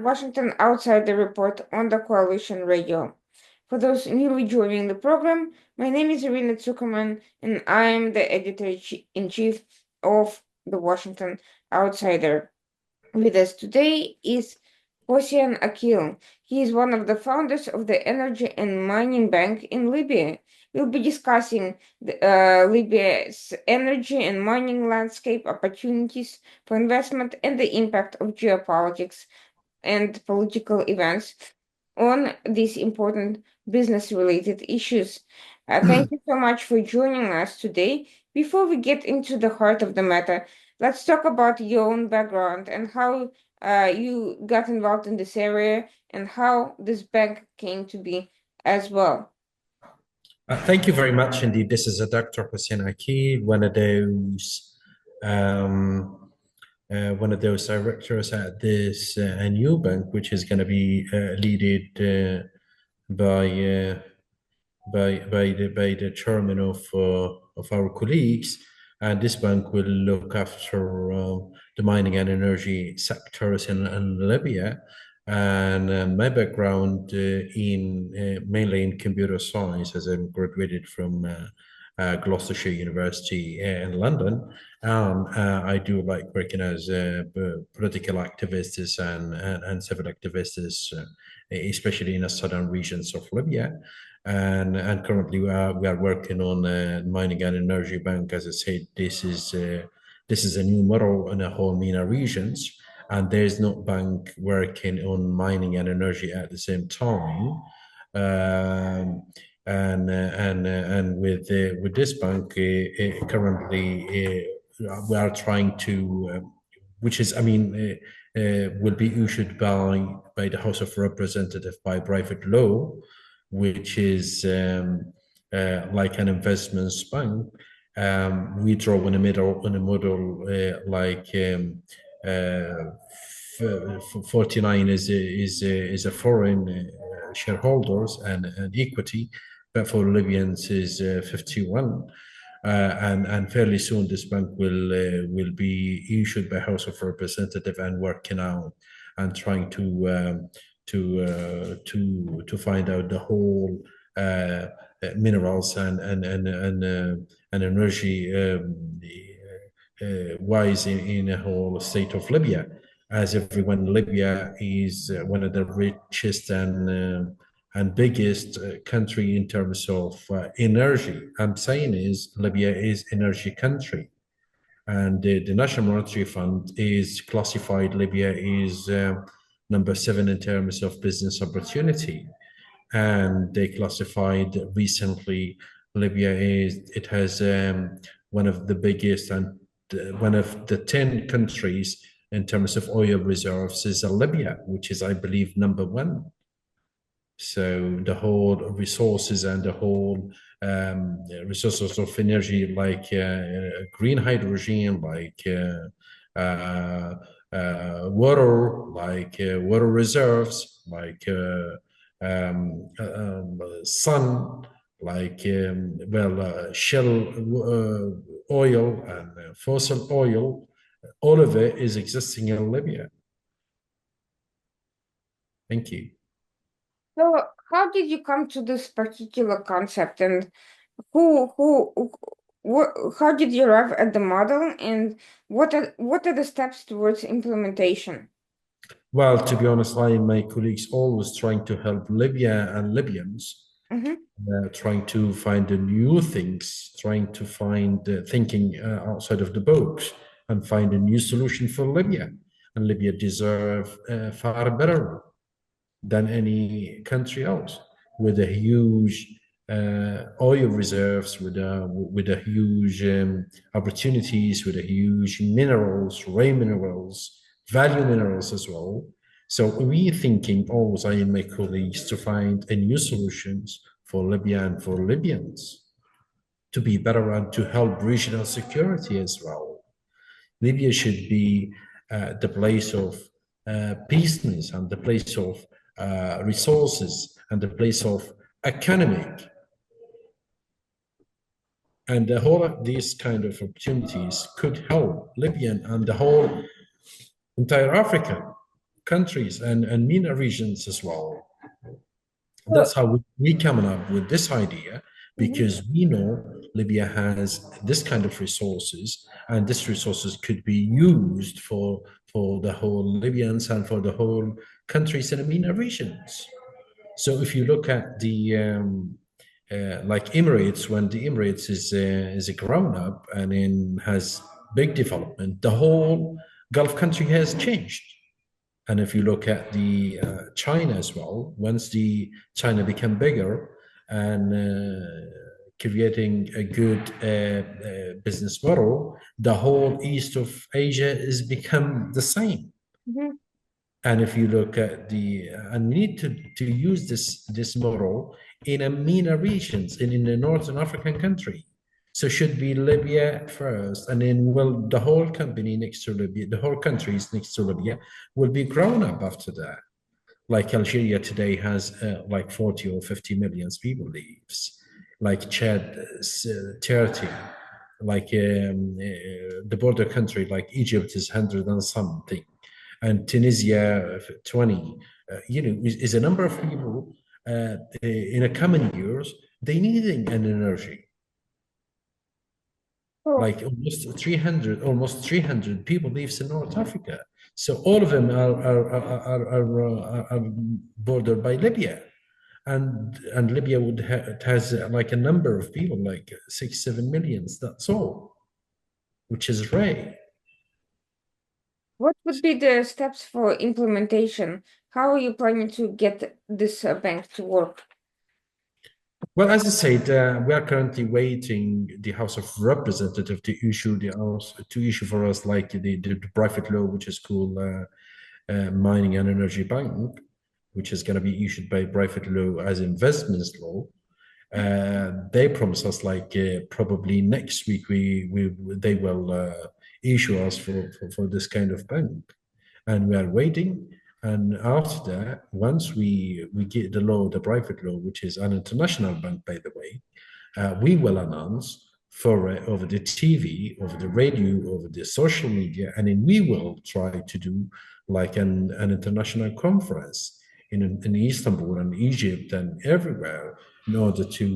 Washington Outsider Report on the Coalition Radio. For those newly joining the program, my name is Irina Zuckerman, and I am the editor-in-chief of the Washington Outsider. With us today is Hosian Akeel. He is one of the founders of the Energy and Mining Bank in Libya. We'll be discussing Libya's energy and mining landscape, opportunities for investment, and the impact of geopolitics and political events on these important business-related issues. Thank you so much for joining us today. Before we get into the heart of the matter, let's talk about your own background and how you got involved in this area and how this bank came to be as well. Thank you very much indeed. This is a Dr. Hossein Akeel, one of those directors at this new bank, which is going to be led by the chairman of our colleagues, and this bank will look after the mining and energy sectors in Libya. And my background mainly in computer science, as I graduated from Gloucestershire University in London. I do like working as political activists and civil activists, especially in the southern regions of Libya. And currently we are working on mining and energy bank. As I said, this is a new model in the whole MENA regions, and there's no bank working on mining and energy at the same time. And with this bank currently we are trying to, which is, will be issued by the House of Representatives by private law, which is like an investments bank. We draw in a model like 49 is a foreign shareholders and equity, but for Libyans is 51. And fairly soon this bank will be issued by House of Representatives and working out and trying to find out the whole minerals and energy wise in the whole state of Libya. As everyone, Libya is one of the richest and biggest country in terms of energy. I'm saying is Libya is energy country, and the National Monetary Fund is classified Libya is number 7 in terms of business opportunity, and they classified recently Libya has one of the biggest and one of the 10 countries in terms of oil reserves is Libya, which is, I believe, number 1. So the whole resources and the whole resources of energy, like green hydrogen, like water, like water reserves, like sun, like shell oil and fossil oil. All of it is existing in Libya. Thank you. So, how did you come to this particular concept, and how did you arrive at the model, and what are the steps towards implementation? Well, to be honest, I and my colleagues always trying to help Libya and Libyans, trying to find the new things, trying to find thinking outside of the box and find a new solution for Libya. And Libya deserve far better than any country else, with a huge oil reserves, with a huge opportunities, with a huge minerals, rare minerals, value minerals as well. So we thinking always, I and my colleagues, to find a new solutions for Libya and for Libyans to be better and to help regional security as well. Libya should be the place of peaceness and the place of resources and the place of economic. And the whole of these kind of opportunities could help Libyan and the whole entire Africa countries and MENA regions as well. Well, That's how we coming up with this idea, mhm, because we know Libya has this kind of resources, and these resources could be used for the whole Libyans and for the whole countries in the MENA regions. So if you look at the like Emirates, when the Emirates is a grown up and then has big development, the whole Gulf country has changed. And if you look at the China as well, once the China become bigger and creating a good business model, the whole east of Asia is become the same. mhm. And if you look at the, and we need to use this model in a MENA regions in the Northern African country. So should be Libya first, and then will the whole company next to Libya, the whole countries next to Libya will be grown up after that. Like Algeria today has like 40 or 50 million people lives. Like Chad, 30. Like the border country, like Egypt is 100 and something, and Tunisia 20. Is a number of people in the coming years they needing an energy So like almost 300 people lives in North Africa. So all of them are bordered by Libya, and Libya it has like a number of people, like 6-7 millions. That's all, which is rare. what would be the steps for implementation? How are you planning to get this bank to work? Well, as I said, we are currently waiting the House of Representatives to issue for us like the private law, which is called Mining and Energy Bank, which is going to be issued by private law as investments law. They promise us like probably next week they will issue us for this kind of bank, and we are waiting. And after that, once we get the law, the private law, which is an international bank, by the way, we will announce for over the TV, over the radio, over the social media, and then we will try to do like an international conference in Istanbul and Egypt and everywhere in order to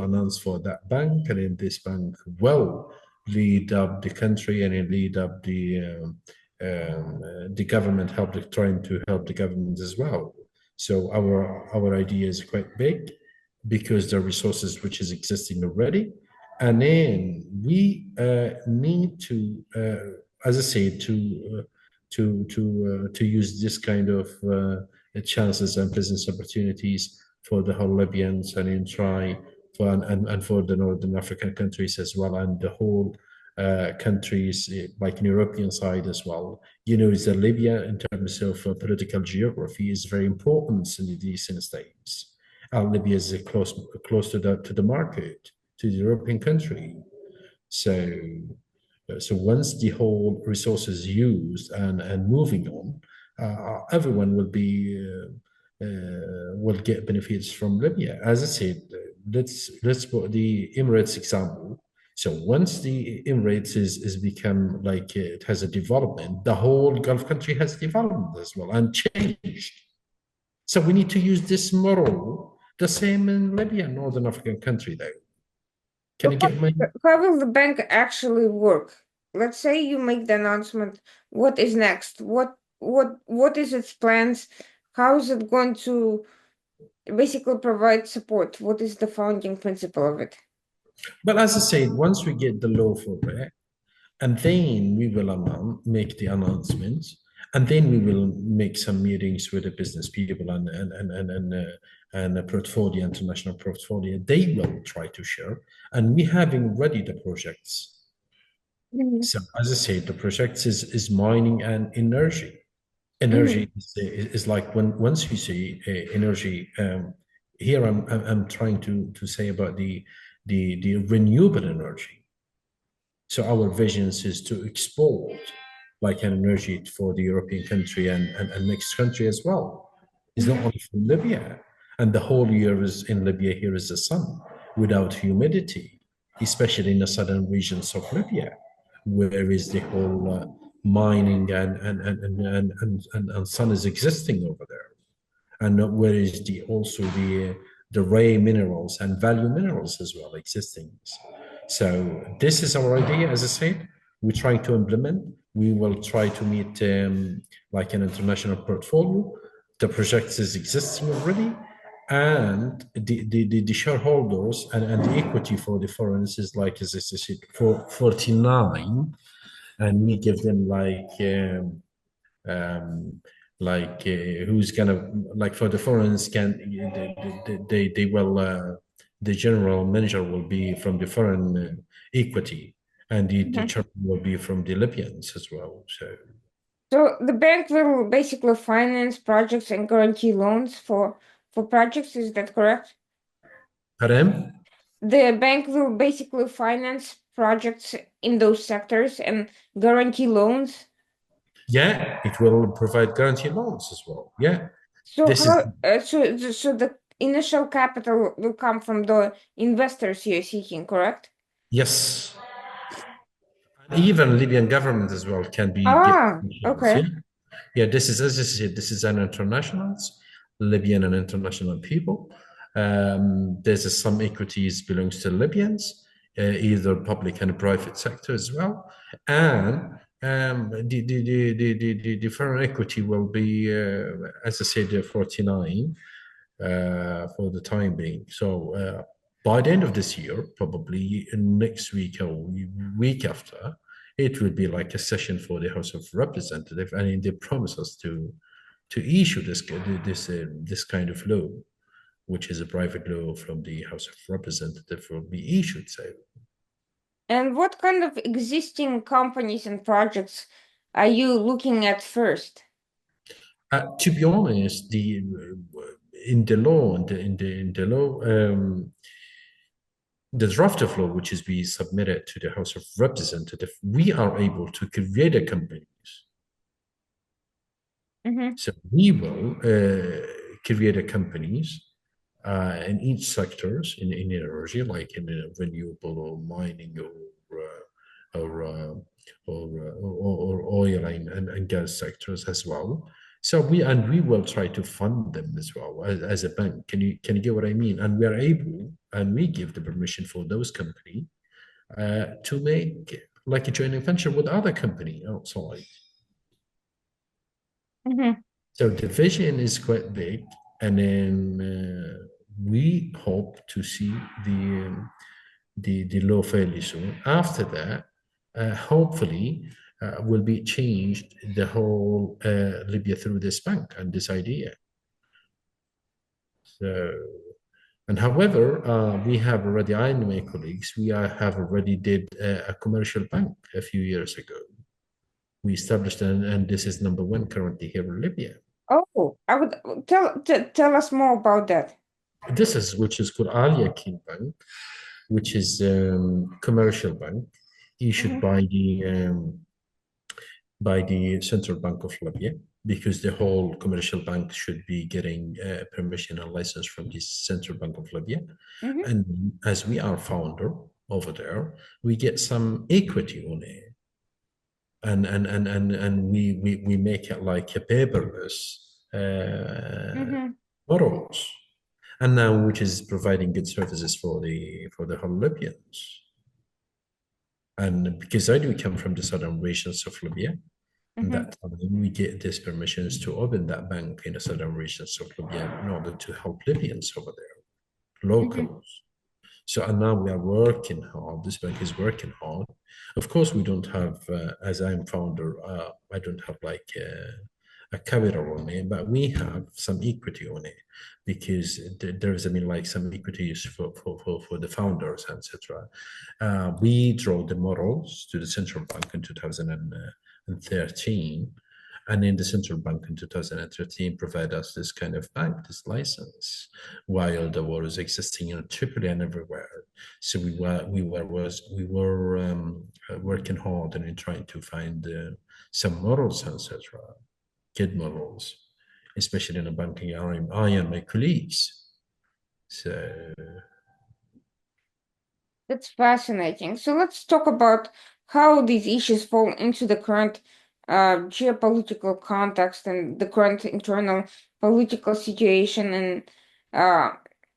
announce for that bank, and then this bank will lead up the country and then lead up the government, trying to help the government as well. So our idea is quite big because the resources which is existing already, and then we need to, as I say, to use this kind of chances and business opportunities for the whole Libyans, and then try for and for the Northern African countries as well, and the whole countries like in European side as well. Is that Libya in terms of political geography is very important in the eastern states. Libya is close to the market, to the European country. So so once the whole resources used and moving on, everyone will get benefits from Libya. As I said, let's put the Emirates example. So once the Emirates is become like it has a development, the whole Gulf country has development as well and changed. So we need to use this model, the same in Libya, Northern African country, though. Can So you get my? how will the bank actually work? Let's say you make the announcement. What is next? What is its plans? How is it going to basically provide support? What is the founding principle of it? Well, as I said, once we get the law for it, and then we will make the announcements, and then we will make some meetings with the business people and a portfolio, international portfolio. They will try to share, and we having ready the projects. Mhm, So as I said, the projects is mining and energy. mhm, Energy is like once you say energy. Here I'm trying to say about the renewable energy. So our visions is to export like an energy for the European country and next country as well. It's not mhm. only from Libya. And the whole year is in Libya, here is the sun without humidity, especially in the southern regions of Libya, where is the whole mining and sun is existing over there, and where is the also the rare minerals and value minerals as well existing. So this is our idea. As I said, we're trying to implement. We will try to meet like an international portfolio. The project is existing already, and the shareholders and the equity for the foreigners is like, as I said, for 49, and we give them um, who's gonna, like, for the foreigners, can they will the general manager will be from the foreign equity, and the Mhm. chairman will be from the Libyans as well. So the bank will basically finance projects and guarantee loans for projects, is that correct? Pardon? The bank will basically finance projects in those sectors and guarantee loans. Yeah, it will provide guarantee loans as well. Yeah, So this is, so the initial capital will come from the investors you're seeking, correct? yes. Even Libyan government as well can be get Ah, missions. okay. Yeah, yeah. This is, as I said, this is an internationals, Libyan and international people. There's some equities belongs to Libyans, either public and private sector as well, and the foreign equity will be, as I said, 49 for the time being. So by the end of this year, probably next week or week after, it will be like a session for the House of Representatives, and they promise us to issue this kind of law, which is a private law from the House of Representatives, will be issued. So And what kind of existing companies and projects are you looking at first? to be honest, the in the law, in the law. The draft of law which is being submitted to the House of Representatives, we are able to create a companies. Mm-hmm. So we will create a companies in each sectors in energy, like in renewable or mining or uh, or oil and gas sectors as well. So we will try to fund them as well as a bank. Can you get what I mean? And we are able, and we give the permission for those companies to make like a joint venture with other company outside. Mm-hmm. So the vision is quite big, and then we hope to see the law fairly soon. After that, hopefully, will be changed the whole Libya through this bank and this idea. So, and however, we have already, I and my colleagues, have already did a commercial bank a few years ago. We established, and this is number one currently here in Libya. Oh, I would tell us more about that. This is, which is called Ali Akeel Bank, which is commercial bank issued Mm-hmm. by the Central Bank of Libya, because the whole commercial bank should be getting permission and license from the Central Bank of Libya. Mm-hmm. And as we are founder over there, we get some equity on it. And we make it like a paperless Mm-hmm. models, and now which is providing good services for the whole Libyans. And because I do come from the southern regions of Libya, and Mm-hmm. that time we get these permissions to open that bank in the southern regions of Libya in order to help Libyans over there, Mm-hmm. locals. So, and now we are working hard. This bank is working hard. Of course, we don't have, as I'm founder, I don't have like a capital on it, but we have some equity on it, because there's, I mean, like some equities for the founders, etc. We draw the models to the central bank in 2013, and in the central bank in 2013 provide us this kind of bank, this license, while the war is existing in Tripoli and everywhere. So we were working hard and in trying to find some models, etc., good models, especially in the banking area. I and my colleagues. So That's fascinating. So let's talk about how these issues fall into the current geopolitical context and the current internal political situation and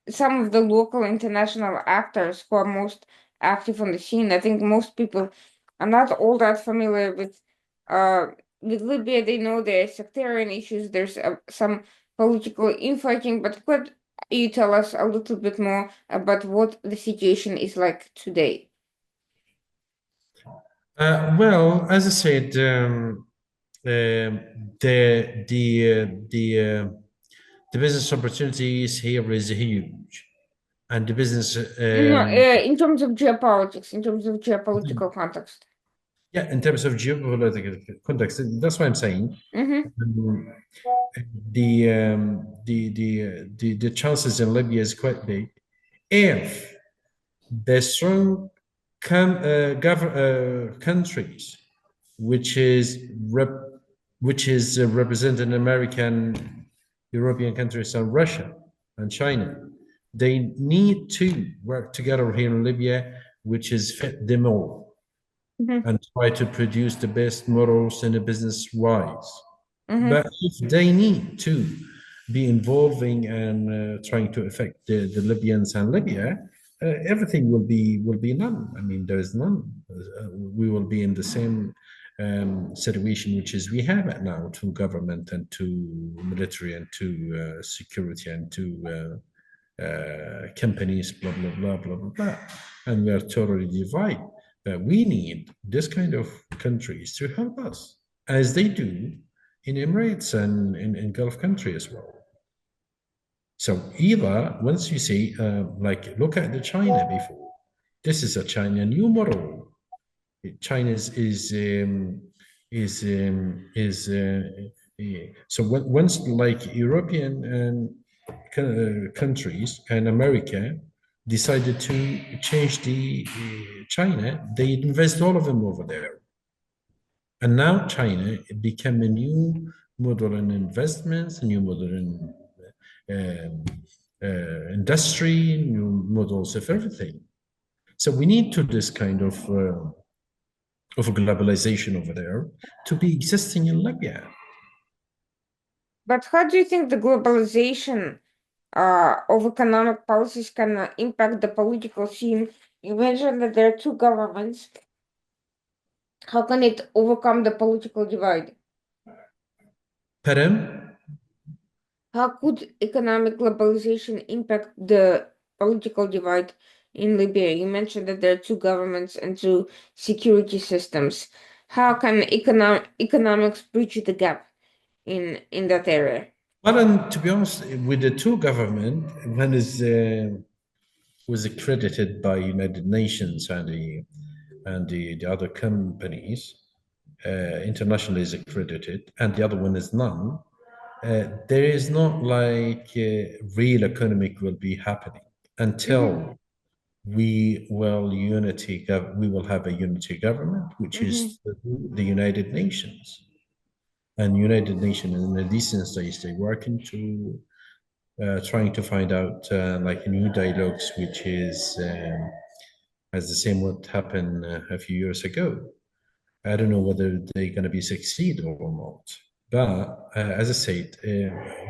some of the local international actors who are most active on the scene. I think most people are not all that familiar with Libya. They know there are sectarian issues, there's some political infighting, but could you tell us a little bit more about what the situation is like today? Well, as I said, the business opportunities here is huge, and the business No, in terms of geopolitics, in terms of geopolitical context. yeah, in terms of geopolitical context, that's what I'm saying. Mm-hmm. Um, the chances in Libya is quite big if the strong countries, which is represented in American, European countries, and Russia and China, they need to work together here in Libya, which is fit them all Mm-hmm. and try to produce the best models in a business wise. Mm-hmm. But if they need to be involving and trying to affect the Libyans and Libya, everything will be none. I mean, there is none. We will be in the same situation which is we have it now to government and to military and to security and to companies, blah blah blah blah blah blah, and we are totally divided. But we need this kind of countries to help us, as they do in Emirates and in Gulf country as well. So either once you see, like, look at the China before. This is a China new model. China is so once like European and countries and America decided to change the China, they invest all of them over there. And now China became a new model in investments, a new model in um, industry, new models of everything. So we need to this kind of a globalization over there to be existing in Libya. But how do you think the globalization of economic policies can impact the political scene? You mentioned that there are two governments. How can it overcome the political divide? Pardon? How could economic globalization impact the political divide in Libya? You mentioned that there are two governments and two security systems. How can economics bridge the gap in that area? Well, and to be honest, with the two government, one is was accredited by United Nations and the other companies internationally is accredited, and the other one is none. There is not like real economic will be happening Mm-hmm. until we will have a unity government, which Mm-hmm. is the United Nations. And United Nations in a decent stage, they working to trying to find out like new dialogues, which is as the same what happened a few years ago. I don't know whether they're going to be succeed or not. But as I said,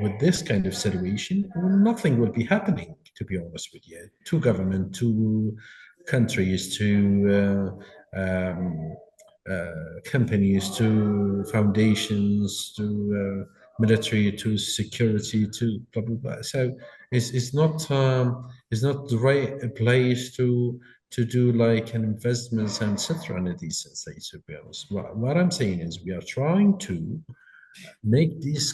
with this kind of situation, nothing will be happening. To be honest with you, two government, two countries, two companies, to foundations, to military, to security, to blah blah blah. So it's not the right place to do like an investments and etc. in a decent state. To be honest, what I'm saying is we are trying to make these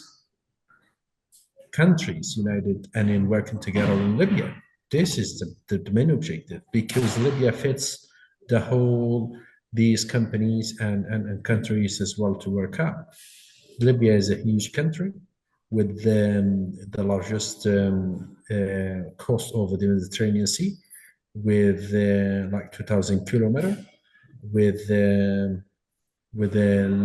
countries united and in working together in Libya. This is the main objective because Libya fits the whole these companies and countries as well to work out. Libya is a huge country with the largest coast over the Mediterranean Sea, with like 2,000 kilometers, with a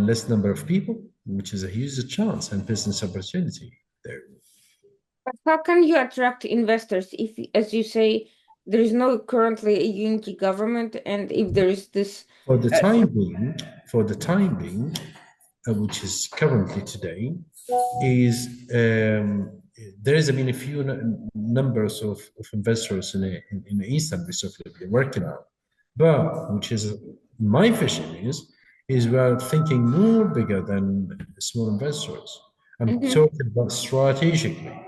less number of people, which is a huge chance and business opportunity there. But how can you attract investors if, as you say, there is no currently a unity government, and if there is this, For the uh, time being, for the time being, which is currently today, is there is, I mean, a few numbers of investors in the eastern bit of Libya working out, but which is my vision is we are thinking more bigger than small investors. I'm talking about strategically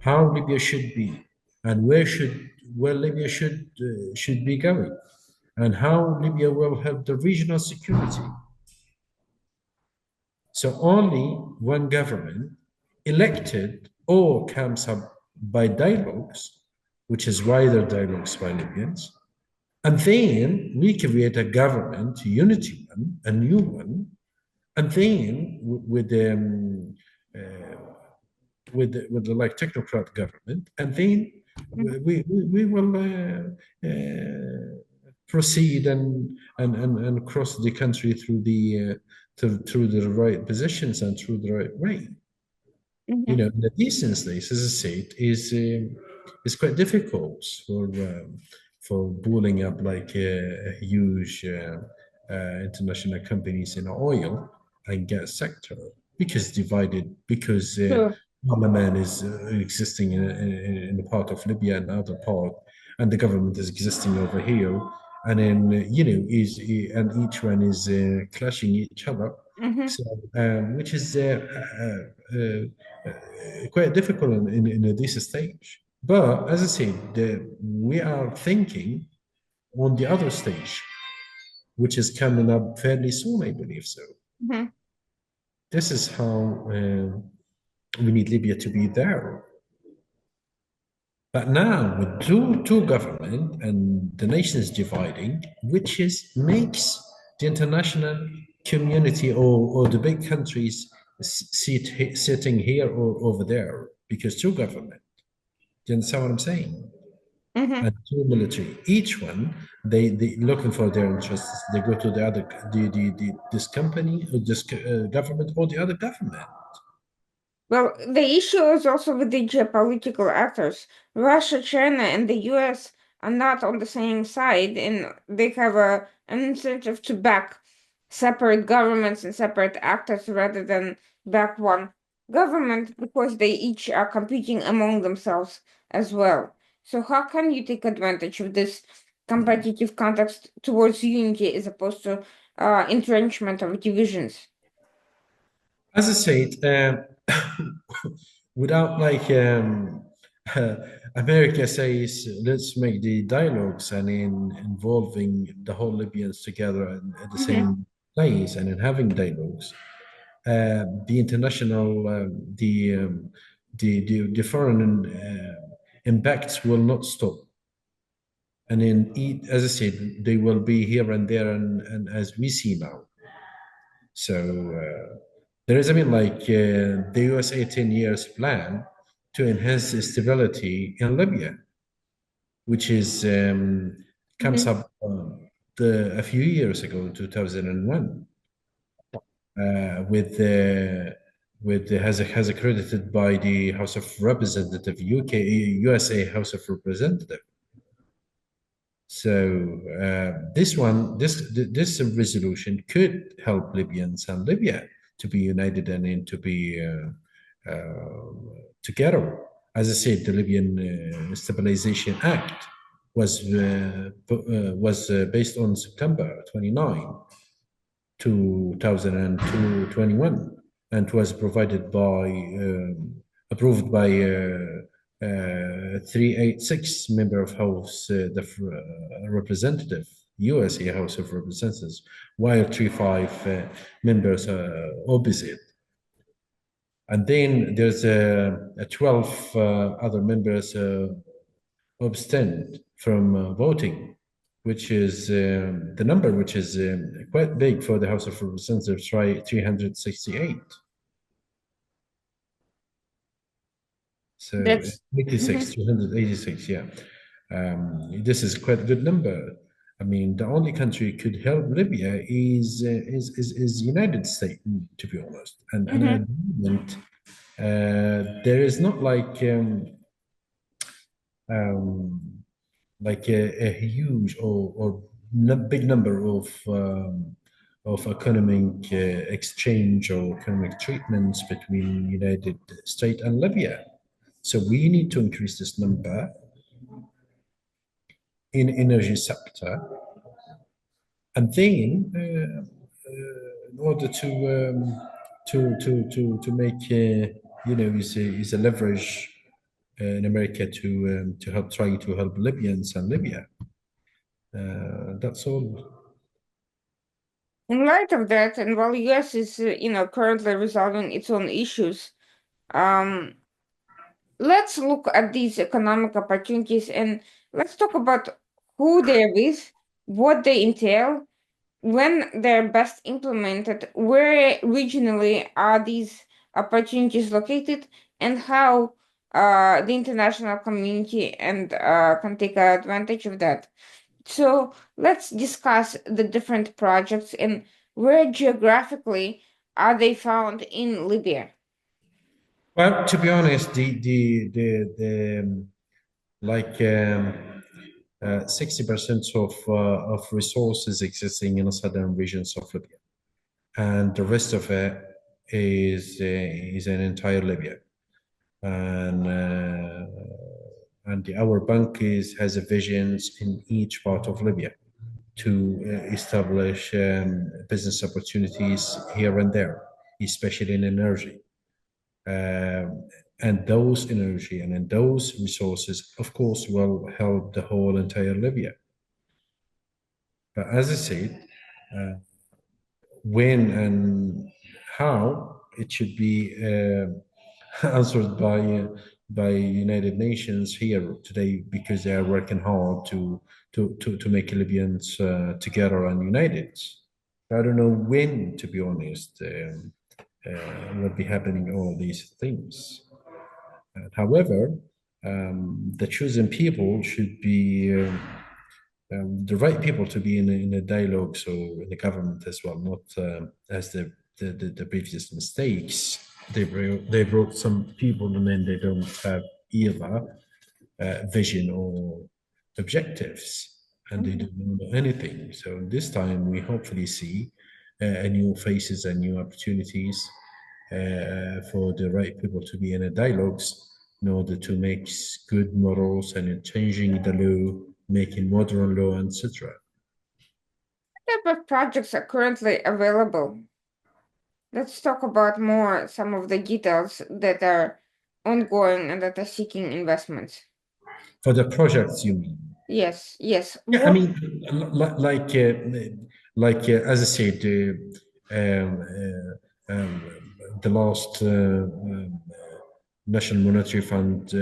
how Libya should be and where Libya should be going and how Libya will help the regional security. So only one government elected or comes up by dialogues, which is wider dialogues by Libyans, and then we create a government, unity one, a new one, and then with the like technocrat government, and then we will proceed and cross the country through through the right positions and through the right way. You know, the these days, as I said, is quite difficult for pulling up like a huge international companies in oil and gas sector because divided because Sure. parliament is existing in the part of Libya and other part, and the government is existing over here, and then you know and each one is clashing each other. Mm-hmm. So, which is quite difficult in this stage. But as I said, we are thinking on the other stage, which is coming up fairly soon, I believe so. Mm-hmm. This is how we need Libya to be there. But now with two government and the nations dividing, which is makes the international community or the big countries sitting here or over there because two government. Do you understand what I'm saying? Mm-hmm. And two military, each one they looking for their interests. They go to the other this company or this government or the other government. Well, the issue is also with the geopolitical actors. Russia, China, and the US are not on the same side, and they have an incentive to back separate governments and separate actors rather than back one government because they each are competing among themselves as well. So, how can you take advantage of this competitive context towards unity as opposed to entrenchment of divisions? As I said, without like America says, let's make the dialogues and in involving the whole Libyans together at the Mm-hmm. same place and in having dialogues. The international, the foreign impacts will not stop. And in as I said, they will be here and there, and as we see now. So there is, I mean, like the USA 10 years plan to enhance stability in Libya, which is comes Mm-hmm. up a few years ago, 2001, has accredited by the House of Representative USA House of Representative. So this resolution could help Libyans and Libya to be united and then to be together. As I said, the Libyan Stabilization Act was based on September 29, 2021, and was provided by approved by 386 member of House Representative USA House of Representatives, while 35 members opposite. And then there's 12 other members abstained from voting, which is the number which is quite big for the House of Representatives, 368. So That's 86, mhm, 286, yeah. This is quite a good number. I mean, the only country could help Libya is United States, to be honest. And mhm, at the moment, there is not um, like a huge or big number of economic exchange or economic treatments between United States and Libya. So we need to increase this number in energy sector, and then in order to make is a leverage in America to help try to help Libyans and Libya. That's all. In light of that, and while US is, currently resolving its own issues, um, let's look at these economic opportunities and let's talk about who they're with, what they entail, when they're best implemented, where regionally are these opportunities located, and how the international community can take advantage of that. So let's discuss the different projects and where geographically are they found in Libya. Well, to be honest, the like 60% of resources existing in the southern regions of Libya, and the rest of it is an entire Libya, and our bank has a visions in each part of Libya to establish business opportunities here and there, especially in energy. Um, and those energy and those resources, of course, will help the whole entire Libya. But as I said, uh, when and how it should be answered by United Nations here today, because they are working hard to make Libyans together and united. I don't know when, to be honest, will be happening all these things. However, the chosen people should be the right people to be in a dialogue, so in the government as well, not as the previous mistakes. They brought some people and then they don't have either vision or objectives, and they Mhm. don't know anything. So this time we hopefully see new faces and new opportunities for the right people to be in a dialogues in order to make good models and in changing the law, making modern law, etc. What type of projects are currently available? Let's talk about more some of the details that are ongoing and that are seeking investments. For the projects, you mean? Yes, yes. Yeah, I What? mean, as I said, the last National Monetary Fund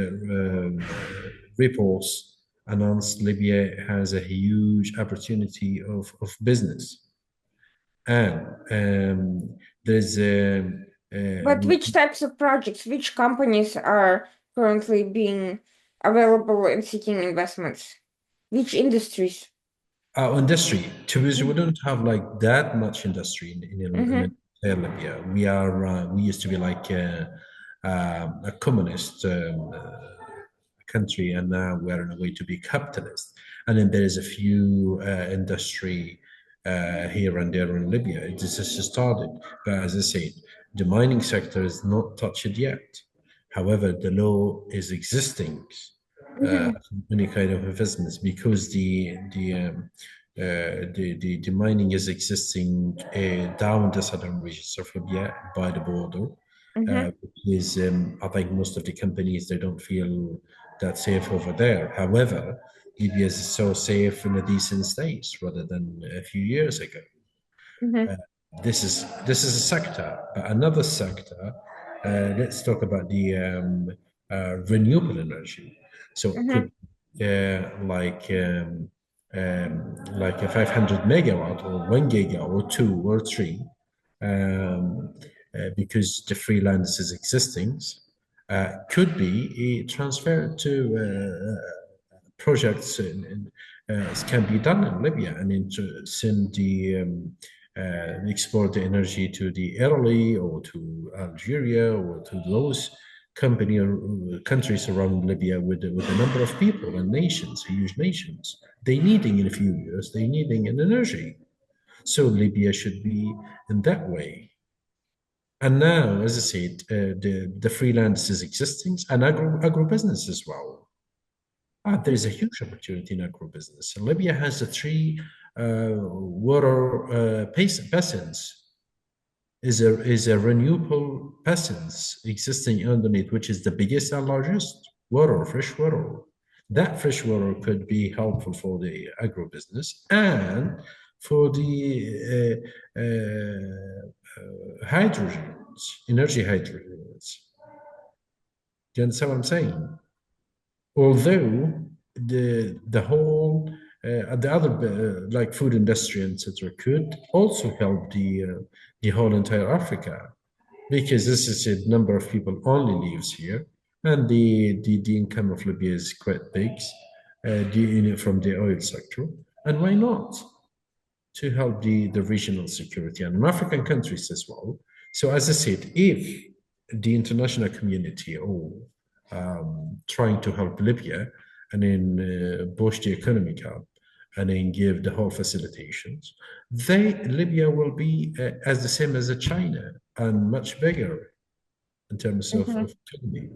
reports announced Libya has a huge opportunity of business, and there's But which types of projects, which companies are currently being available and seeking investments? Which industries? our industry. Tourism, we don't have like that much industry Mm-hmm, in Libya. We used to be like a communist country, and now we're in a way to be capitalist. And then there is a few industry here and there in Libya. It just started, but as I said, the mining sector is not touched yet. However, the law is existing mm-hmm, any kind of investments, because the mining is existing down the southern regions of Libya by the border. mm-hmm, Is I think most of the companies, they don't feel that safe over there. However, Libya is so safe in a decent state rather than a few years ago. mm-hmm, Uh, this is a sector, but another sector. Let's talk about the renewable energy. So it mm-hmm, could like a 500 megawatt or 1 giga or two or three, because the free land is existing, could be transferred to projects can be done in Libya, and then to send export the energy to the Italy or to Algeria or to those company or countries around Libya with a number of people and nations, huge nations. They needing in a few years, they needing an energy. So Libya should be in that way. And now, as I said, the freelance is existing and agribusiness as well. There is a huge opportunity in agribusiness. Libya has the three water basins. Is a renewable basins existing underneath, which is the biggest and largest water, fresh water. That fresh water could be helpful for the agribusiness and for the hydrogens, energy hydrogens. Do you understand what I'm saying? Although the whole the other like food industry etc could also help the whole entire Africa because this is a number of people only lives here and the income of Libya is quite big from the oil sector, and why not to help the regional security and in African countries as well. So as I said, if the international community or trying to help Libya and then push the economy up and then give the whole facilitations, Libya will be as the same as China and much bigger in terms Mm-hmm. of economy.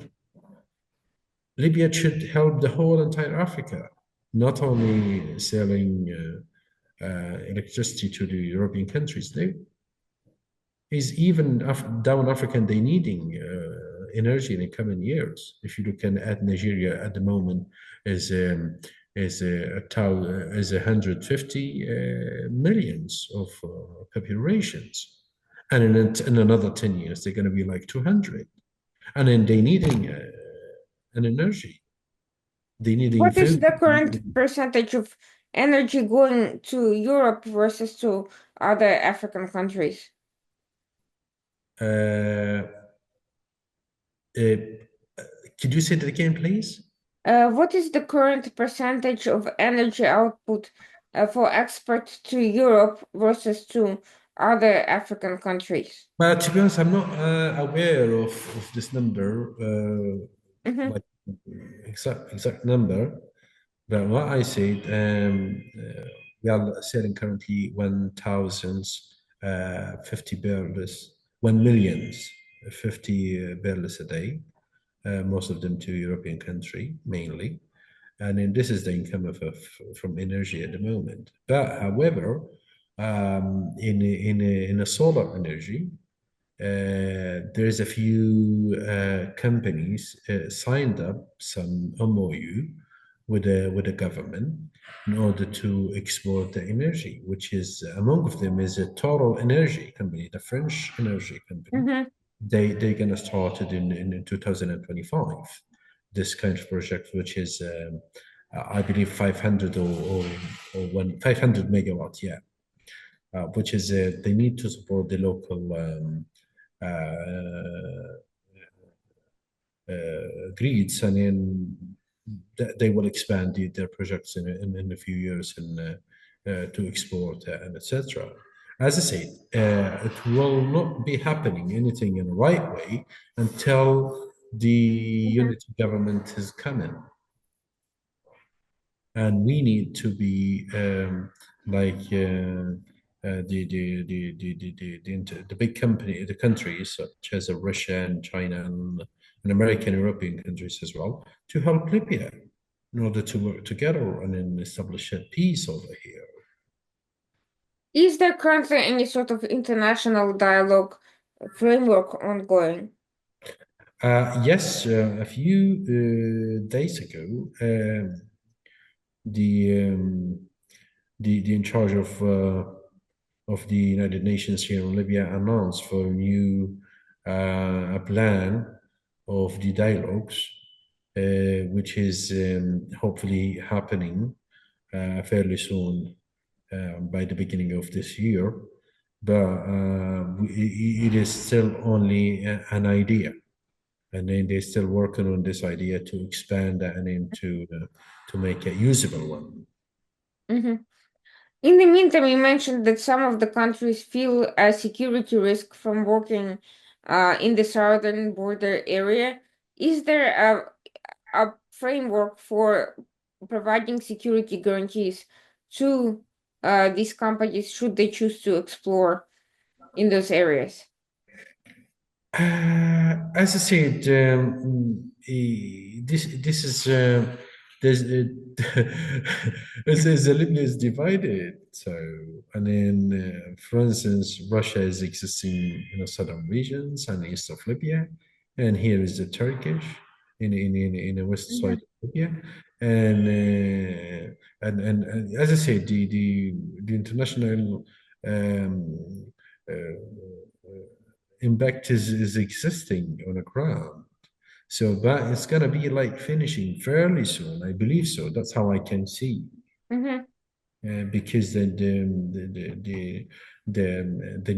Libya should help the whole entire Africa, not only selling electricity to the European countries. They is even down African they needing energy in the coming years. If you look at Nigeria at the moment, is is 150 millions of populations, and in another 10 years they're going to be like 200, and then they needing an energy. They needing What is food. the current percentage of energy going to Europe versus to other African countries? Uh, uh, could you say that again, please? What is the current percentage of energy output for export to Europe versus to other African countries? But to be honest, I'm not aware of this number, Mm-hmm. like exact number. But what I said, we are selling currently 1,050 barrels, 1 millions 50 barrels a day, most of them to European country mainly. And then this is the income from energy at the moment. But however, in a solar energy, there's a few companies signed up some MOU with the government in order to export the energy, which is among of them is a Total Energy company, the French energy company. Mm-hmm. They're gonna start it in 2025. This kind of project, which is I believe 500 or 500 megawatts, yeah, which is they need to support the local uh, grids, and then they will expand their projects in a few years and to export and etc. As I said, it will not be happening anything in the right way until the unity government is coming, and we need to be like the big company, the countries such as Russia and China and American European countries as well to help Libya in order to work together and then establish a peace over here. Is there currently any sort of international dialogue framework ongoing? Yes, a few days ago, the the in charge of the United Nations here in Libya announced for a new a plan of the dialogues, which is hopefully happening fairly soon by the beginning of this year. But it is still only an idea, and then they're still working on this idea to expand that and then to make a usable one. Mm-hmm. In the meantime, you mentioned that some of the countries feel a security risk from working in the southern border area. Is there a framework for providing security guarantees to these companies should they choose to explore in those areas? As I said, this is there's Libya is divided. So, and then, for instance, Russia is existing in the southern regions and east of Libya, and here is the Turkish in the west side Mhm. of Libya, and and as I said, the international um, impact is existing on the ground. So that it's gonna be like finishing fairly soon. I believe so. That's how I can see. Mhm. Because the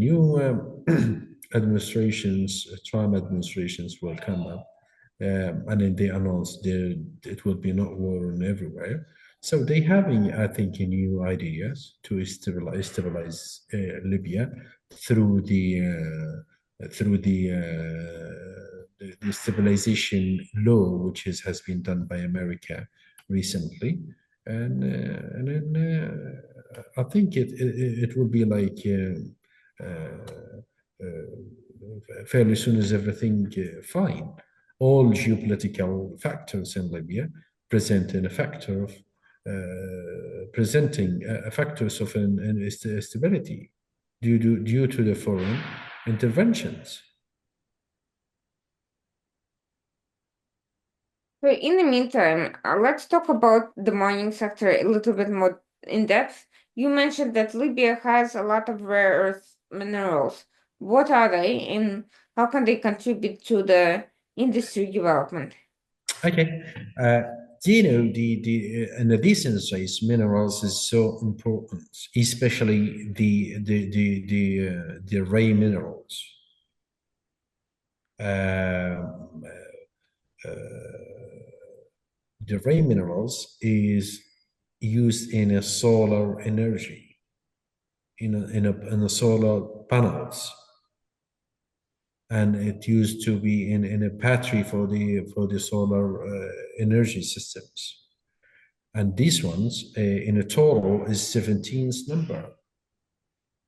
new administrations, Trump administrations will come up, and then they announced it will be not war on everywhere. So they having, I think, new ideas to stabilize Libya through the stabilization law, which has been done by America recently, and then I think it will be like fairly soon as everything fine. All geopolitical factors in Libya present in a factor of presenting factors of stability due to the foreign interventions. So in the meantime, let's talk about the mining sector a little bit more in depth. You mentioned that Libya has a lot of rare earth minerals. What are they, and how can they contribute to the industry development? Okay. You know, and the decent size minerals is so important, especially the ray minerals. Um, uh, the ray minerals is used in a solar energy, in a solar panels, and it used to be in a battery for the solar energy systems. And these ones, in a total, is 17th number.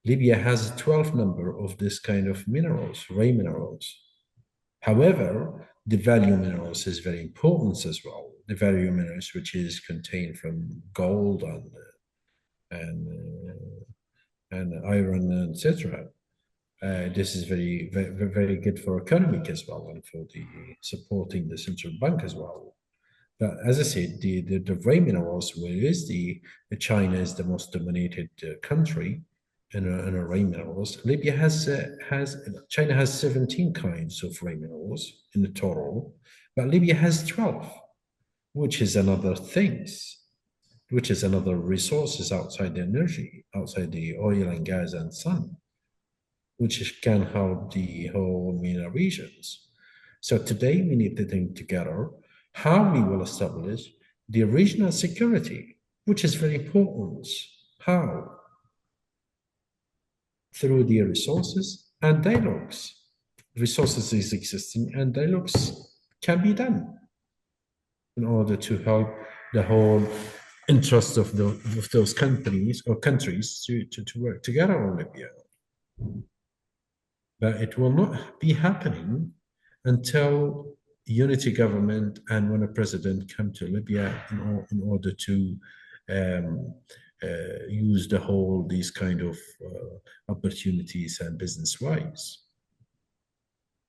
Libya has a 12 number of this kind of minerals, ray minerals. However, the value minerals is very important as well. The value minerals, which is contained from gold and iron, etc. This is very good for economic as well, and for the supporting the central bank as well. But as I said, the ray minerals, where is China is the most dominated country in a ray minerals. Libya has China has 17 kinds of ray minerals in the total, but Libya has 12, which is another things, which is another resources outside the energy, outside the oil and gas and sun, which can help the whole MENA regions. So today we need to think together how we will establish the regional security, which is very important. How? Through the resources and dialogues. Resources is existing and dialogues can be done in order to help the whole interest of those companies or countries to work together on Libya. But it will not be happening until unity government and when a president come to Libya in order to um, use the whole these kind of opportunities and business wise.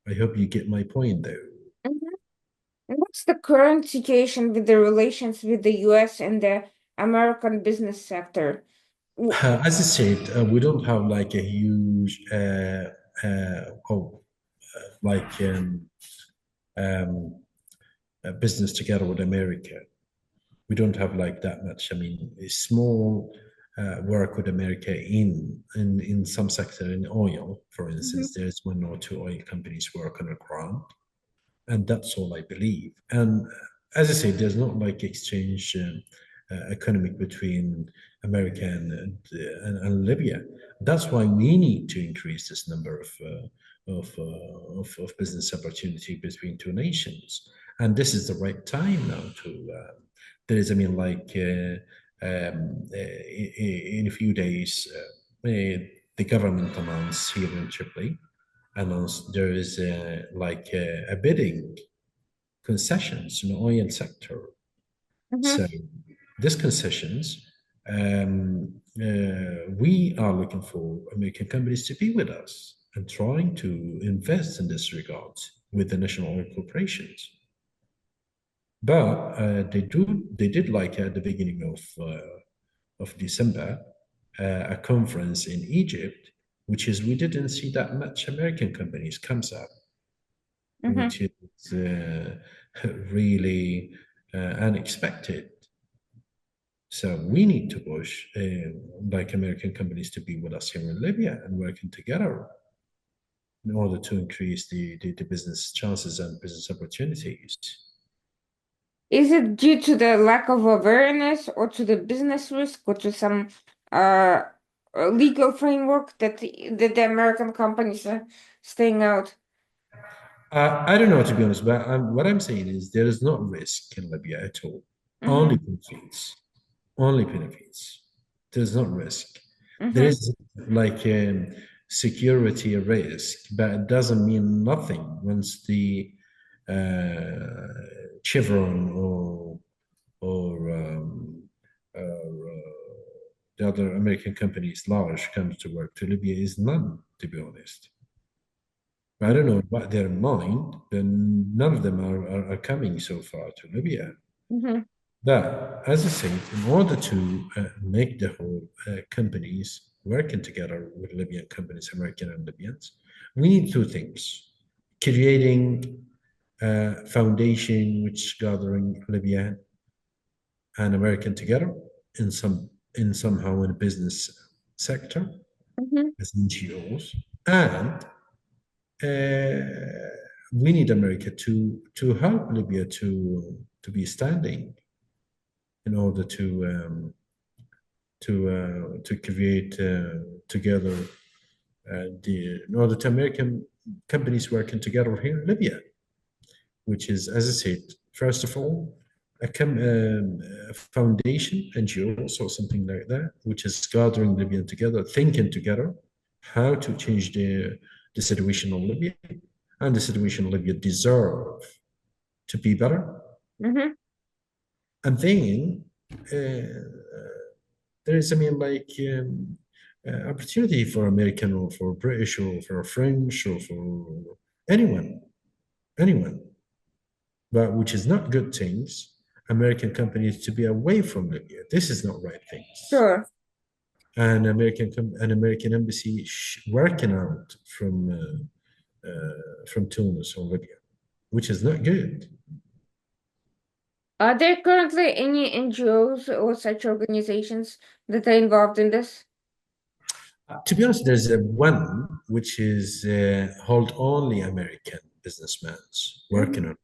I hope you get my point though. Mhm. And what's the current situation with the relations with the US and the American business sector? As I said, we don't have like a huge like um, business together with America. We don't have like that much. I mean, a small work with America in some sector in oil, for Mhm. instance. There's one or two oil companies work on the ground, and that's all I believe. And as I say, there's not like exchange economic between America and Libya. That's why we need to increase this number of business opportunity between two nations. And this is the right time now to. There is, I mean, like in a few days, the government announced here in Tripoli, announced there is a bidding concessions in the oil sector. So these concessions, we are looking for American companies to be with us and trying to invest in this regard with the national oil corporations. But they did like at the beginning of December a conference in Egypt, which is we didn't see that much American companies comes up, which is really unexpected. So we need to push like American companies to be with us here in Libya and working together in order to increase the business chances and business opportunities. Is it due to the lack of awareness or to the business risk or to some uh, legal framework that the American companies are staying out? I don't know, to be honest, but what I'm saying is there is no risk in Libya at all. Only benefits. Only benefits. There's no risk. There is like a security risk, but it doesn't mean nothing once the Chevron or the other American companies large comes to work to Libya is none, to be honest. I don't know what they're in mind, but none of them are coming so far to Libya. But as I said, in order to make the whole companies working together with Libyan companies, American and Libyans, we need two things: creating a foundation which gathering Libyan and American together in somehow in a business sector as NGOs, and we need America to help Libya to be standing in order to create together in order to American companies working together here in Libya, which is, as I said, first of all, a foundation, NGOs or something like that, which is gathering Libyan together, thinking together how to change the situation of Libya, and the situation of Libya deserve to be better. And then there is, I mean, like opportunity for American or for British or for French or for anyone, but which is not good things. American companies to be away from Libya. This is not right things. Sure. And American embassy working out from Tunis or Libya, which is not good. Are there currently any NGOs or such organizations that are involved in this? To be honest, there's one which is hold only American businessmen working on,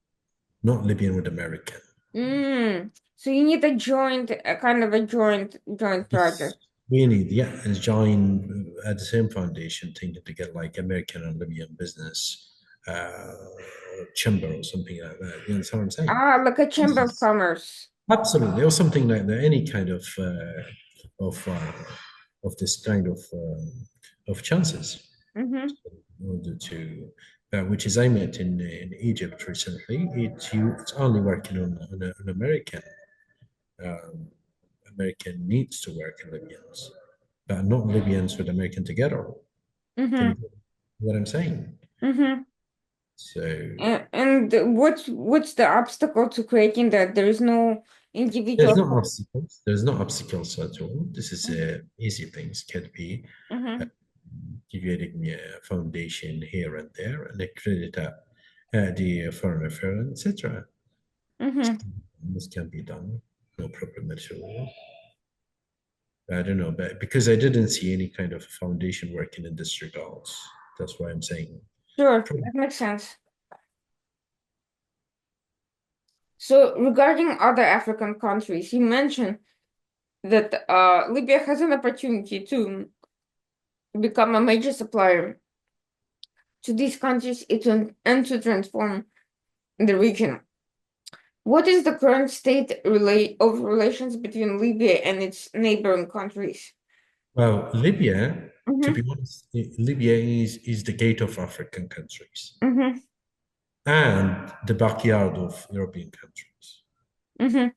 not Libyan with American. So you need a kind of a joint project. We need, yeah, and join at the same foundation, thinking to get like American and Libyan business chamber or something like that. You understand what I'm saying? Like a chamber of commerce. Absolutely, or something like that. Any kind of uh, of this kind of chances in order to, which is I met in Egypt recently. It's only working on American. American needs to work in Libyans, but not Libyans with American together. Can you get what I'm saying? So And what's the obstacle to creating that? There is no there's individual. no obstacles. There's no obstacles at all. This is easy things can be creating a foundation here and there and accredit the foreign affairs, etc. This can be done, no problem at all. I don't know, but because I didn't see any kind of foundation working in this regards, that's why I'm saying. Sure, that makes sense. So regarding other African countries, you mentioned that Libya has an opportunity to become a major supplier to these countries and to transform the region. What is the current state of relations between Libya and its neighboring countries? Well, Libya, to Mm-hmm. be honest, Libya is the gate of African countries Mm-hmm. and the backyard of European countries. Mm-hmm.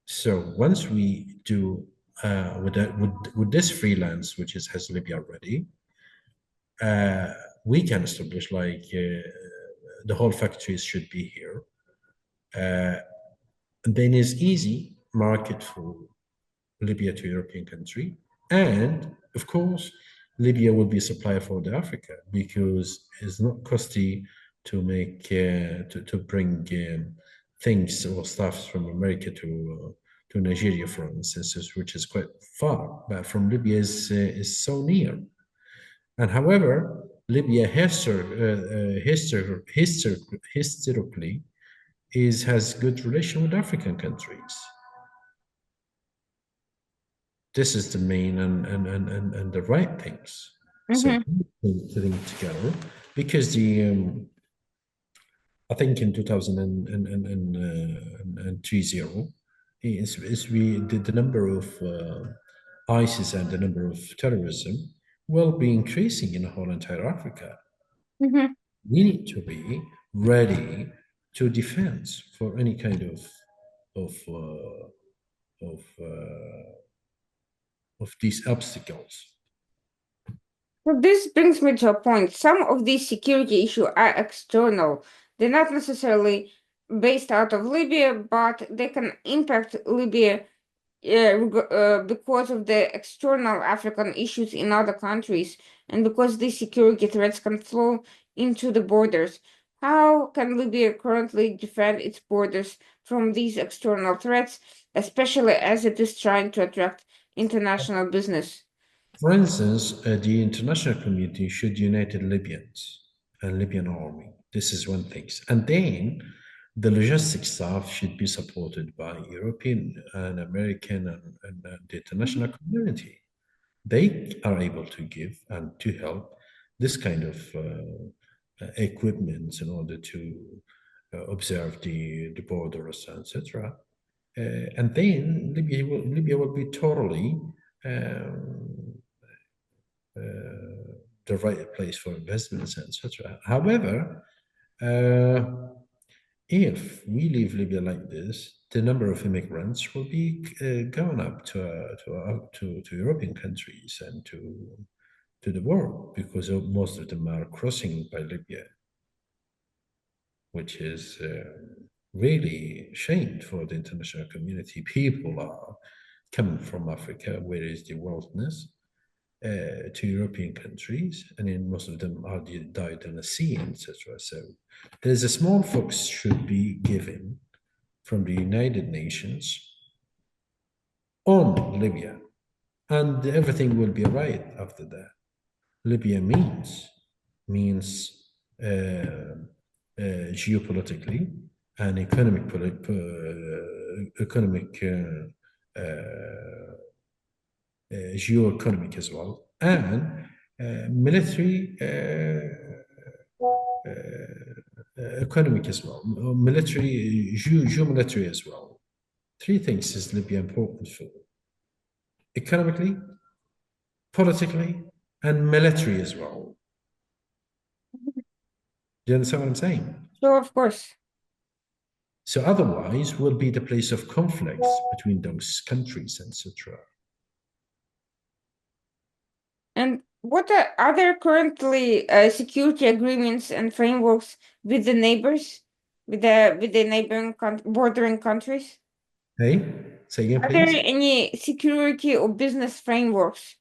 So once we do with this freelance, which is has Libya already, uh, we can establish like the whole factories should be here. And then is easy market for Libya to European country. And of course, Libya will be a supplier for the Africa because it's not costly to make to bring things or stuff from America to Nigeria, for instance, which is quite far, but from Libya is so near. And however, Libya historically is has good relation with African countries. This is the main and the right things. So Mm-hmm. putting together because the I think in 2030 is we the number of ISIS and the number of terrorism will be increasing in the whole entire Africa. Mm-hmm. We need to be ready to defend for any kind of of these obstacles. So this brings me to a point. Some of these security issues are external. They're not necessarily based out of Libya, but they can impact Libya because of the external African issues in other countries and because these security threats can flow into the borders. How can Libya currently defend its borders from these external threats, especially as it is trying to attract international business? For instance, the international community should unite the Libyans and Libyan army. This is one thing. And then the logistics staff should be supported by European and American and the international community. They are able to give and to help this kind of equipment in order to observe the borders, etc. And then Libya will be totally um, the right place for investments, etc. However, uh, if we leave Libya like this, the number of immigrants will be going up to European countries and to the world because most of them are crossing by Libya, which is really shame for the international community. People are coming from Africa, where is the wilderness, to European countries, and then most of them are died in the sea, etc. So there's a small focus should be given from the United Nations on Libya, and everything will be right after that. Libya means geopolitically and economic geoeconomic as well, and military economic as well, military, geo-military as well. Three things is Libya important for: economically, politically, and military as well. Do you understand what I'm saying? So, of course. So otherwise, will be the place of conflicts between those countries, etc. And what are there currently security agreements and frameworks with the neighbors, with the neighboring bordering countries? Hey, say again, Are there please. any security or business frameworks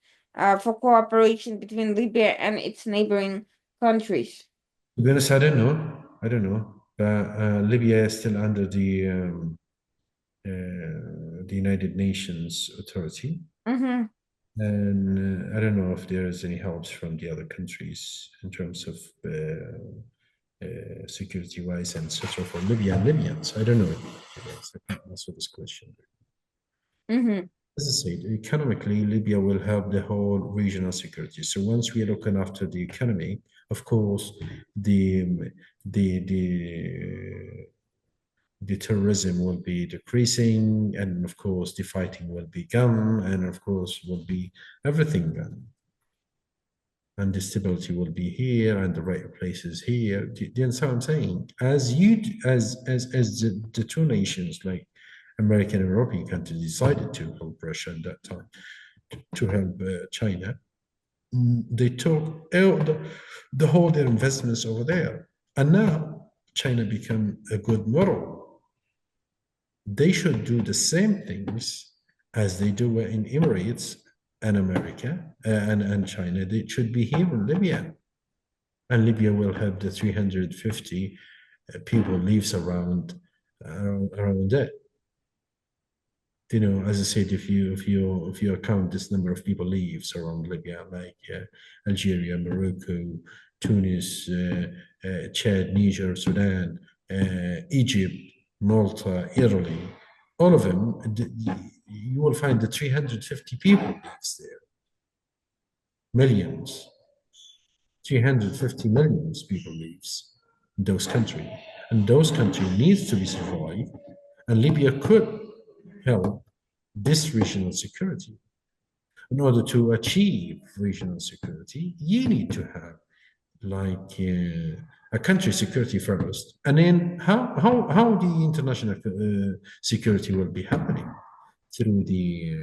for cooperation between Libya and its neighboring countries? To be honest, I don't know. I don't know. But Libya is still under the United Nations Authority. Mm-hmm. And I don't know if there is any helps from the other countries in terms of security-wise and etc. for Libya and Libyans. I don't know. I can't answer this question. Mm-hmm. As I said, economically, Libya will help the whole regional security. So once we are looking after the economy, of course, the the the the terrorism will be decreasing, and of course the fighting will be gone, and of course will be everything gone, and the stability will be here, and the right places here. Do you understand what I'm saying? As the two nations like American and European countries decided to help Russia at that time, to help China, they took all the whole their investments over there, and now China become a good model. They should do the same things as they do in Emirates and America and China. They should be here in Libya, and Libya will have the 350 people lives around that. You know, as I said, if you account this number of people leaves around Libya, like Algeria, Morocco, Tunis, Chad, Niger, Sudan, Egypt, Malta, Italy, all of them, you will find the 350 people lives there, millions, 350 millions people lives in those countries, and those countries needs to be survived, and Libya could help this regional security. In order to achieve regional security, you need to have like a country security first, and then how the international security will be happening through the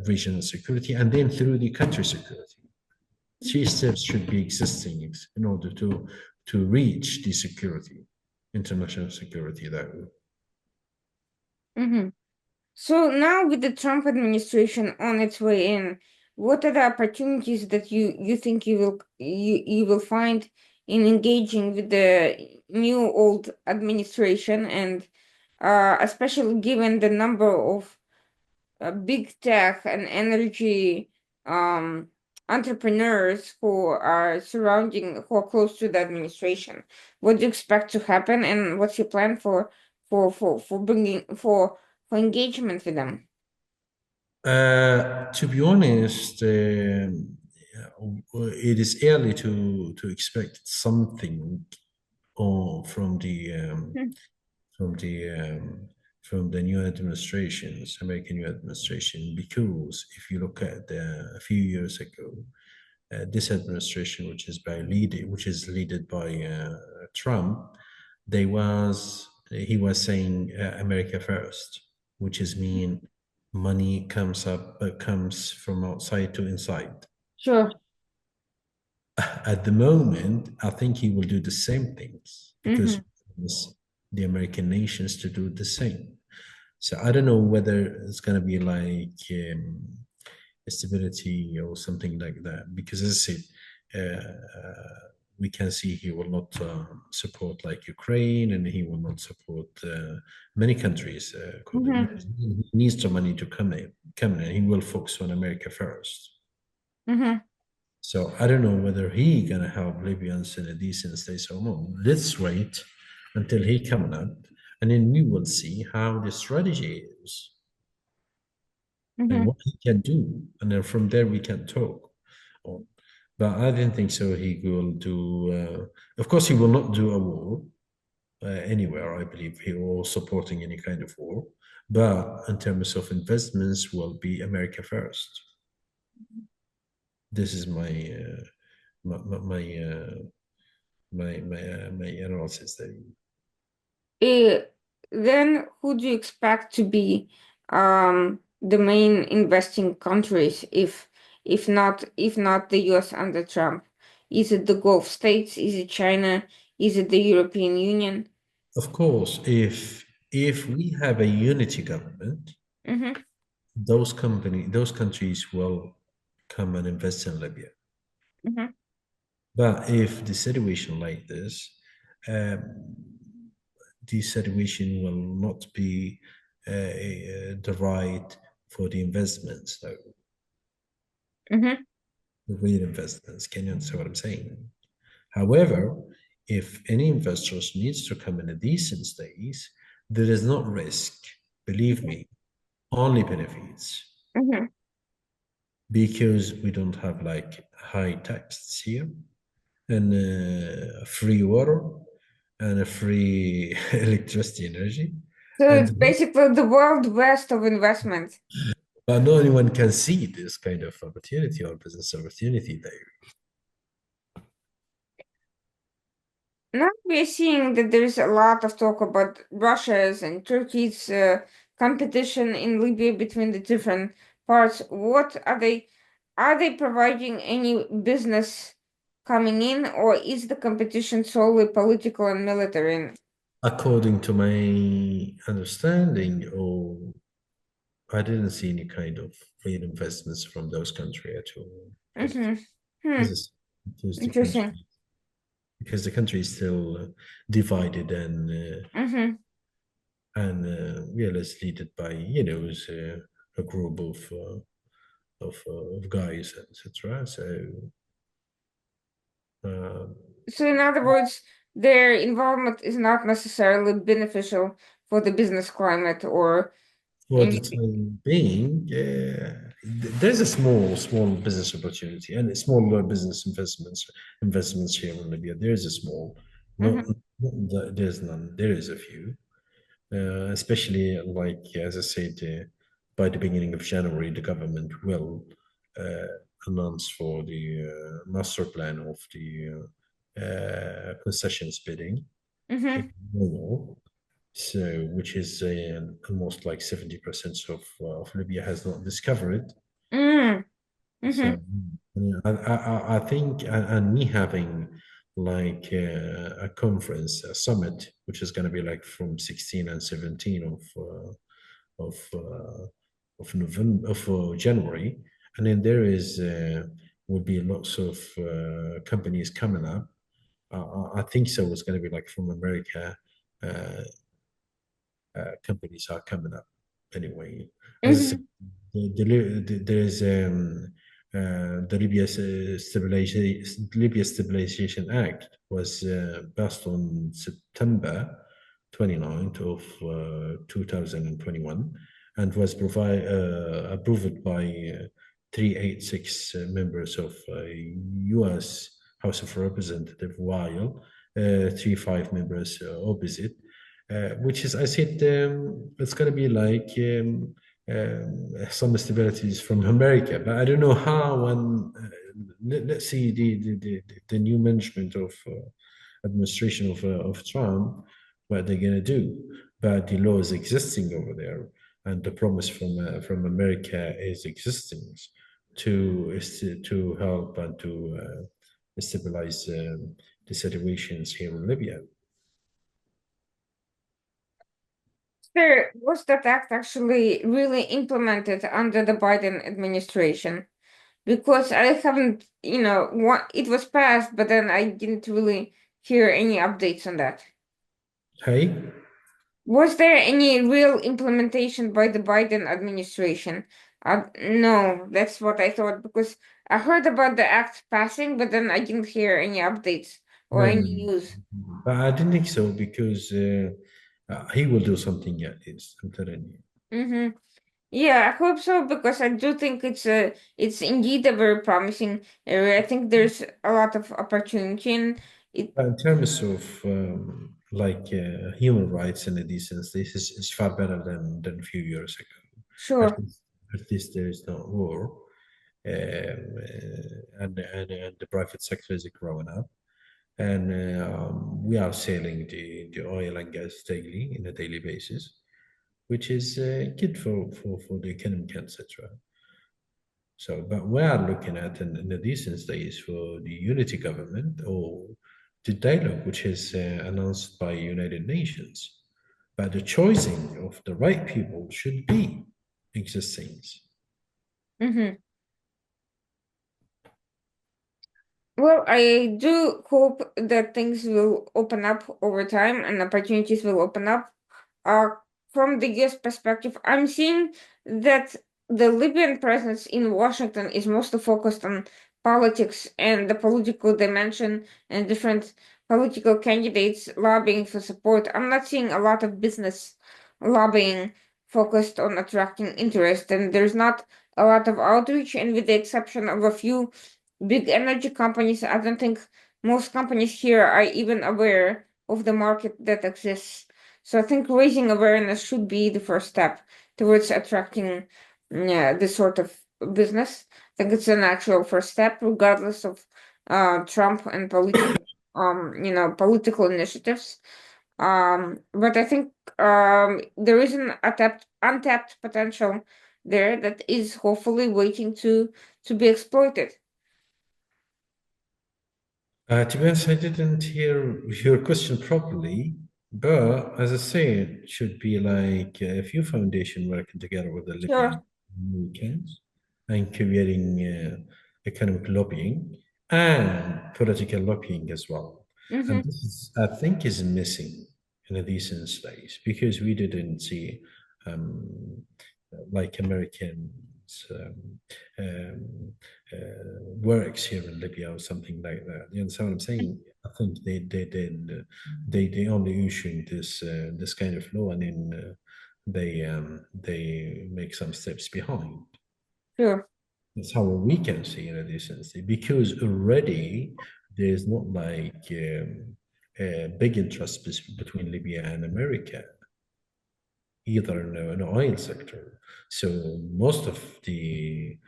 regional security, and then through the country security. Three steps should be existing in order to reach the security, international security that way. Mm-hmm. So now with the Trump administration on its way in, what are the opportunities that you think you will find in engaging with the new old administration, and especially given the number of big tech and energy um entrepreneurs who are close to the administration? What do you expect to happen, and what's your plan for bringing for engagement with them? To be honest, it is early to expect something from Hmm. from the um, from the new administrations, American new administration, because if you look at a few years ago, this administration, which is led by Trump, he was saying America first, which is mean money comes from outside to inside. Sure. At the moment, I think he will do the same things because Mm-hmm. he wants the American nations to do the same. So I don't know whether it's going to be like stability or something like that. Because as I said, we can see he will not support like Ukraine, and he will not support many countries. Mm-hmm. Because he needs the money to come in. He will focus on America first. Mm-hmm. So I don't know whether he gonna help Libyans in a decent state or not. Let's wait until he coming up, and then we will see how the strategy is and Mm-hmm. what he can do, and then from there we can talk. On. But I didn't think so. He will do. Of course, he will not do a war anywhere. I believe he will supporting any kind of war. But in terms of investments, will be America first. This is my my my, uh, my analysis there. Eh, then who do you expect to be the main investing countries if not the US under Trump? Is it the Gulf states? Is it China? Is it the European Union? Of course, if we have a unity government, Mm-hmm. those countries will come and invest in Libya. Mm-hmm. But if the situation like this, um, the situation will not be the right for the investments, though, Mm-hmm. the real investments. Can you understand what I'm saying? However, if any investors needs to come in a decent stage, there is not risk. Believe me, only benefits, Mm-hmm. because we don't have like high taxes here, and free water, and a free electricity energy. So it's And basically the Wild West of investment. but no anyone can see this kind of opportunity or business opportunity there. Now we're seeing that there's a lot of talk about Russia's and Turkey's competition in Libya between the different parts. What are they? Are they providing any business coming in, or is the competition solely political and military? According to my understanding, or I didn't see any kind of real investments from those countries at all. Mm-hmm. Hmm. This is because the Interesting. country is still divided Mm-hmm. yeah, it's led by a group of guys, etc. So uh, So, in other words, their involvement is not necessarily beneficial for the business climate or for the anything. time being, there's a small business opportunity and smaller business investments here in Libya. There's a small, Mm-hmm. there's none. There is a few, especially like as I said, by the beginning of January, the government will uh, announce for the master plan of the concessions bidding. Mm-hmm. So, which is almost like 70% of Libya has not discovered. Mm-hmm. Mm-hmm. So, yeah, I think, and me having like a conference, a summit, which is going to be like from 16 and 17 of November of January, and then there is would be lots of companies coming up. I think so. It's going to be like from America. Uh, Companies are coming up anyway. As I said, Mm-hmm. there's the Libya Stabilization Act was passed on September 29th of 2021 and was approved by 386 members of U.S. House of Representatives, while 35 members opposite, which is, I said, it's going to be like some stabilities from America, but I don't know how. And let's see the new management of administration of Trump, what they're going to do. But the law is existing over there, and the promise from America is existing to help and to stabilize the situations here in Libya. Sir, was that act actually really implemented under the Biden administration? Because I haven't, it was passed, but then I didn't really hear any updates on that. Hey. Was there any real implementation by the Biden administration? No, that's what I thought because I heard about the act passing, but then I didn't hear any updates or No, no, any no. news. But I didn't think so because he will do something at least. I'm telling you. Mm-hmm. Yeah, I hope so because I do think it's indeed a very promising area. I think there's a lot of opportunity in it. But in terms of like human rights and the decency, is far better than a few years ago. At Sure. least, at least there is no war, and the private sector is growing up, and we are selling the oil and gas daily in a daily basis, which is good for the economy, etc. So, but we are looking at in the recent days for the unity government or the dialogue, which is announced by United Nations. But the choosing of the right people should be existing. Mm-hmm. Well, I do hope that things will open up over time and opportunities will open up. Uh, from the US perspective, I'm seeing that the Libyan presence in Washington is mostly focused on politics and the political dimension and different political candidates lobbying for support. I'm not seeing a lot of business lobbying focused on attracting interest, and there's not a lot of outreach, and with the exception of a few big energy companies, I don't think most companies here are even aware of the market that exists. So I think raising awareness should be the first step towards attracting this sort of business. I think it's a natural first step, regardless of Trump and political initiatives. But I think there is an untapped potential there that is hopefully waiting to be exploited. To be honest, I didn't hear your question properly, but as I said, it should be like a few foundation working together with the Libyan Sure. Americans and creating economic lobbying and political lobbying as well. And Mm-hmm. this is, I think, is missing in a decent space because we didn't see um, like Americans um, works here in Libya or something like that. You understand what I'm saying? I think they only issued this kind of law and then they make some steps behind. Sure. That's how we can see in a decency because already there's not like a big interest between Libya and America either in the oil sector. So most of the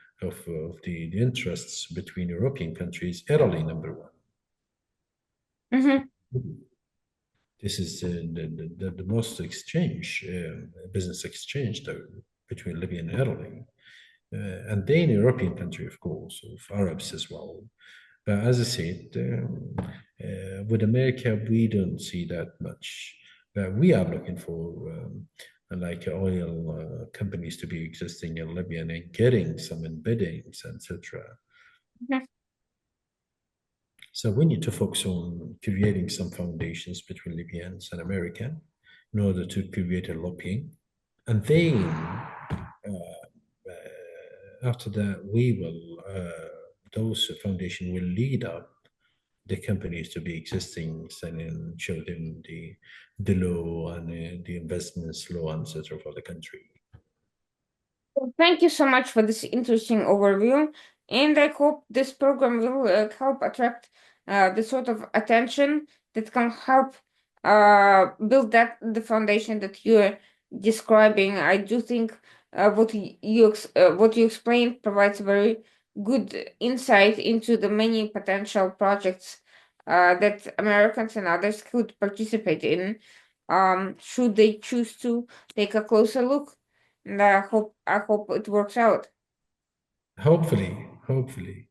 interests between European countries, Italy number one. Mm-hmm. This is the most exchange, business exchange though, between Libya and Italy. And then European country, of course, of Arabs as well. But as I said, with America, we don't see that much. But we are looking for like oil companies to be existing in Libya and getting some embeddings, etc. Mm-hmm. So we need to focus on creating some foundations between Libyans and America in order to create a lobbying. And then after that, those foundation will lead up the companies to be existing and then show them the law and the investments law and etc. for the country. Well, thank you so much for this interesting overview, and I hope this program will help attract the sort of attention that can help build the foundation that you're describing. I do think what you explained provides very good insight into the many potential projects that Americans and others could participate in, should they choose to take a closer look. And I hope it works out. Hopefully.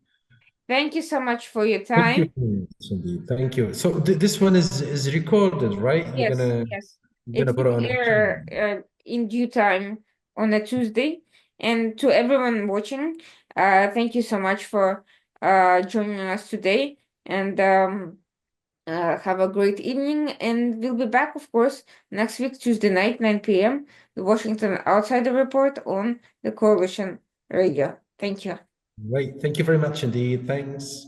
Thank you so much for your Thank you, time. Cindy. Thank you. So this one is recorded, right? Yes, yes. You're It gonna put will it on YouTube. air in due time on a Tuesday. And to everyone watching, thank you so much for joining us today. And have a great evening. And we'll be back, of course, next week, Tuesday night, 9 p.m., the Washington Outsider Report on the Coalition Radio. Thank you. Right. Thank you very much indeed. Thanks.